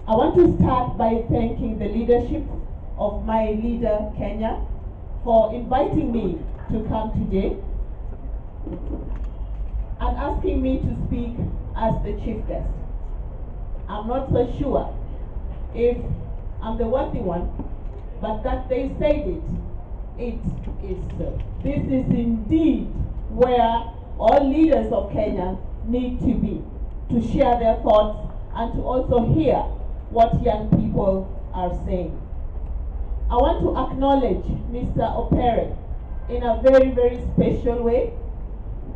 I want to start by thanking the leadership of My Leader Kenya for inviting me to come today and asking me to speak as the chief guest. I'm not so sure if I'm the worthy one, but that they said it, it is so. This is indeed where all leaders of Kenya need to be, to share their thoughts and to also hear what young people are saying. I want to acknowledge Mr. Opere in a very, very special way.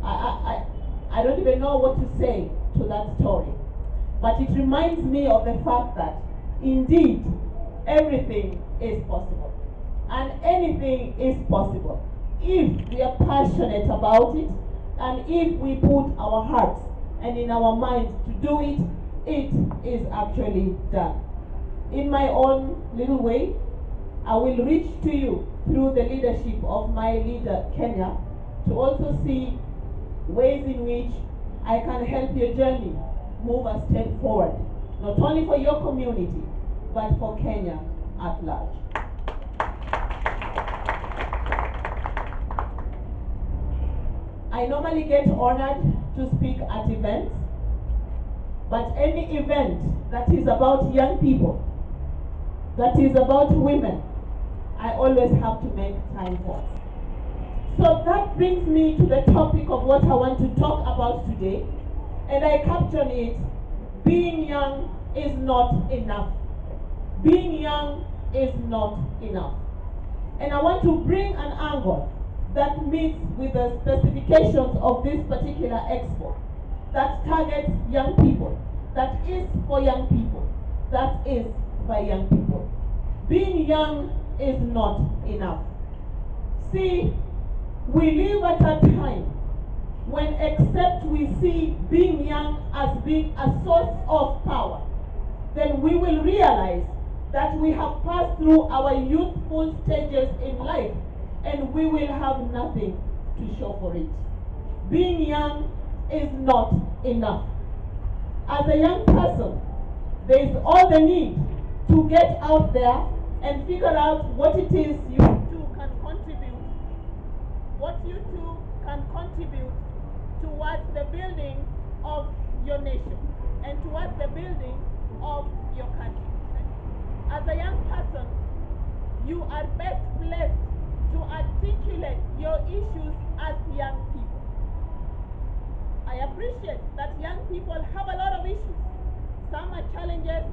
I don't even know what to say to that story, but it reminds me of the fact that indeed everything is possible and anything is possible if we are passionate about it and if we put our hearts and in our minds to do it. It is actually done. In my own little way, I will reach to you through the leadership of My Leader Kenya to also see ways in which I can help your journey move a step forward, not only for your community, but for Kenya at large. I normally get honored to speak at events, but any event that is about young people, that is about women, I always have to make time for. So that brings me to the topic of what I want to talk about today, and I caption it, being young is not enough. Being young is not enough. And I want to bring an angle that meets with the specifications of this particular expo, that targets young people, that is for young people, that is by young people. Being young is not enough. See, we live at a time when except we see being young as being a source of power, then we will realize that we have passed through our youthful stages in life and we will have nothing to show for it. Being young is not enough. As a young person, there is all the need to get out there and figure out what it is you too can contribute, what you too can contribute towards the building of your nation and towards the building of your country. As a young person, you are best placed to articulate your issues as young people. I appreciate that young people have a lot of issues. Some are challenges,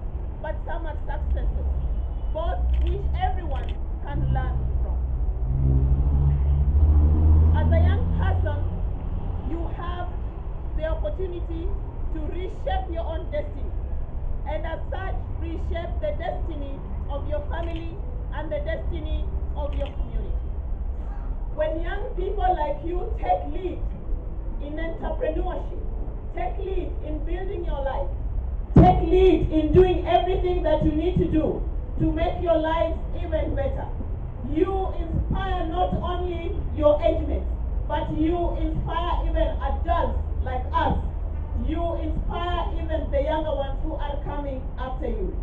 but some are successes, both which everyone can learn from. As a young person, you have the opportunity to reshape your own destiny, and as such, reshape the destiny of your family and the destiny of your community. When young people like you take lead in entrepreneurship, take lead in building your life, take lead in doing everything that you need to do to make your lives even better, you inspire not only your age mates, but you inspire even adults like us. You inspire even the younger ones who are coming after you.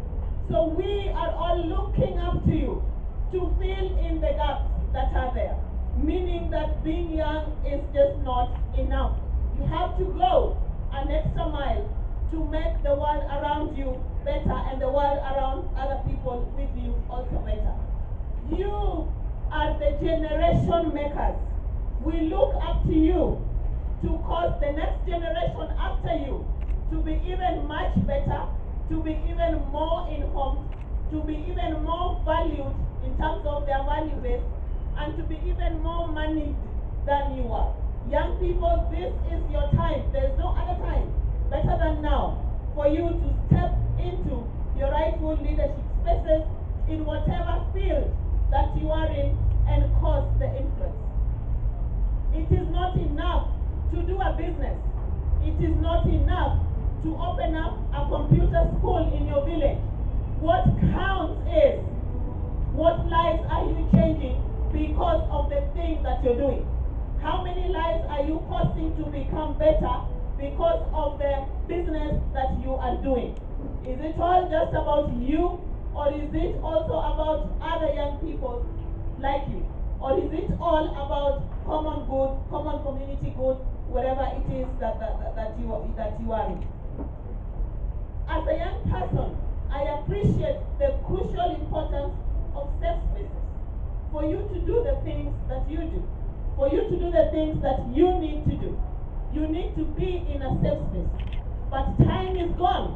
So we are all looking up to you to fill in the gaps that are there, meaning that being young is just not enough. You have to go an extra mile to make the world around you better and the world around other people with you also better. You are the generation makers. We look up to you to cause the next generation after you to be even much better, to be even more informed, to be even more valued in terms of their value base, and to be even more moneyed than you are. Young people, this is your time. There is no other time better than now for you to step into your rightful leadership spaces in whatever field that you are in and cause the influence. It is not enough to do a business. It is not enough to open up a computer school in your village. What counts is what lives are you changing because of the thing that you're doing. How many lives are you causing to become better because of the business that you are doing? Is it all just about you, or is it also about other young people like you? Or is it all about common good, common community good, wherever it is that you are in? As a young person, I appreciate the crucial importance of safe spaces. For you to do the things that you do, for you to do the things that you need to do, you need to be in a safe space. But time is gone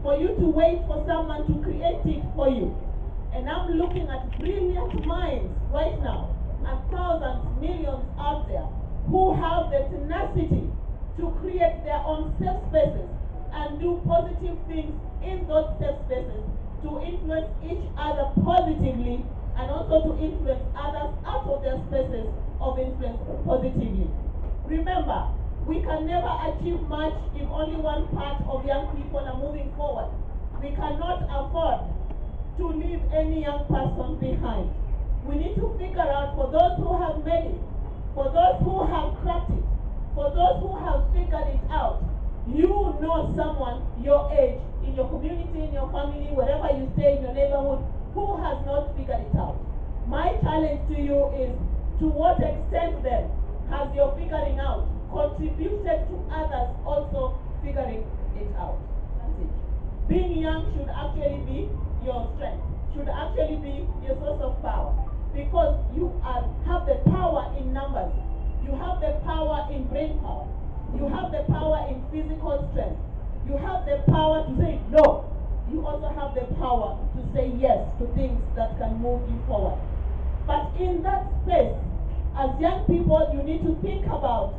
for you to wait for someone to create it for you. And I'm looking at brilliant minds right now, and thousands, millions out there who have the tenacity to create their own safe spaces and do positive things in those safe spaces to influence each other positively, and also to influence others out of their spaces of influence positively. Remember, we can never achieve much if only one part of young people are moving forward. We cannot afford to leave any young person behind. We need to figure out, for those who have made it, for those who have cracked it, for those who have figured it out. You know someone your age, in your community, in your family, wherever you stay, in your neighborhood, who has not figured it out. My challenge to you is, to what extent then has your figuring out contributed to others also figuring it out? That's it. Being young should actually be your strength, should actually be your source of power, because you have the power in numbers, you have the power in brain power, you have the power in physical strength, you have the power to say no, you also have the power to say yes to things that can move you forward. But in that space, as young people, you need to think about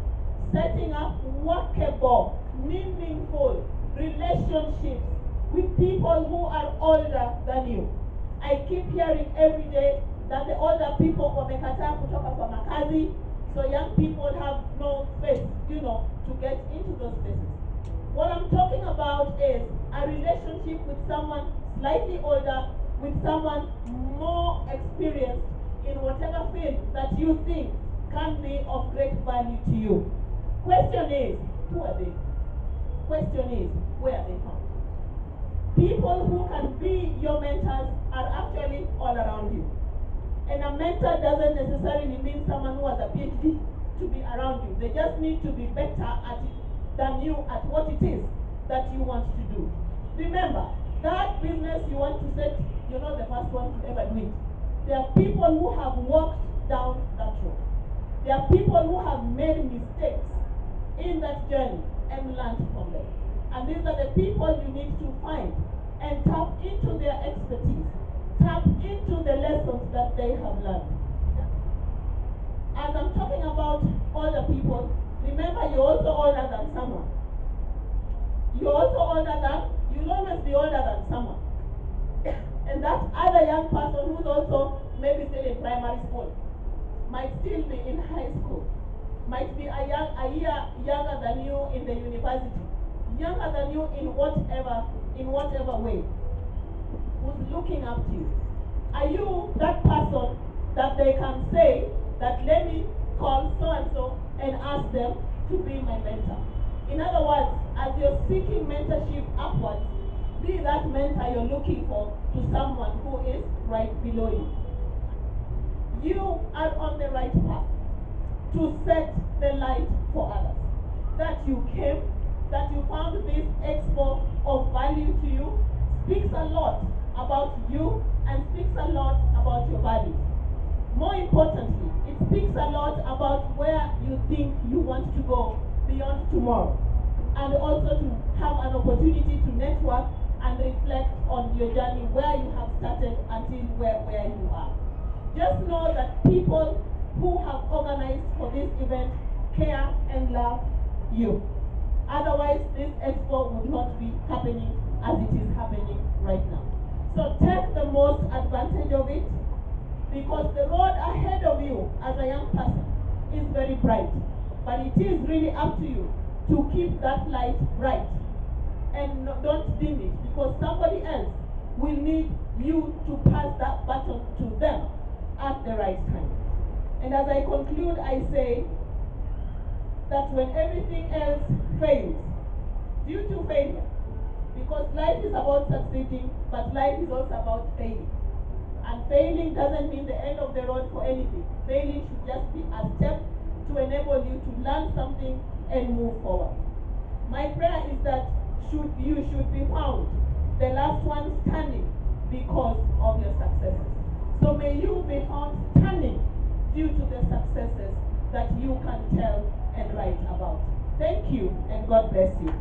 setting up workable, meaningful relationships with people who are older than you. I keep hearing every day that the older people wamekataa kutoka kwa makazi, so young people have no space, to get into those spaces. What I'm talking about is a relationship with someone slightly older, with someone more experienced in whatever field that you think can be of great value to you. Question is, who are they? Question is, where are they found? People who can be your mentors are actually all around you. And a mentor doesn't necessarily mean someone who has a PhD to be around you. They just need to be better at it than you at what it is that you want to do. Remember, that business you want to set, you're not the first one to ever do it. There are people who have walked down that road. There are people who have made mistakes in that journey and learned from them. And these are the people you need to find and tap into their expertise, tap into the lessons that they have learned. As I'm talking about older people, remember, you're also older than someone. You'll always be older than someone. And that other young person who's also maybe still in primary school, might still be in high school, might be a year younger than you in the university, younger than you in whatever way, who's looking up to you. Are you that person that they can say that, let me call so-and-so and ask them to be my mentor? In other words, as you're seeking mentorship upwards, be that mentor you're looking for to someone who is right below you. You are on the right path to set the light for others. That you came, that you found this expo of value to you, speaks a lot about you and speaks a lot about your values. More importantly, it speaks a lot about where you think you want to go beyond tomorrow, and also to have an opportunity to network and reflect on your journey, where you have started until where you are. Just know that people who have organized for this event care and love you. Otherwise, this expo would not be happening as it is happening right now. So take the most advantage of it, because the road ahead of you as a young person is very bright. But it is really up to you to keep that light bright and don't dim it, because somebody else will need you to pass that baton to them at the right time. And as I conclude, I say that when everything else fails due to failure. Because life is about succeeding, but life is also about failing. And failing doesn't mean the end of the road for anything. Failing should just be a step to enable you to learn something and move forward. My prayer is that you should be found the last one standing because of your successes. So may you be found standing due to the successes that you can tell and write about. Thank you, and God bless you.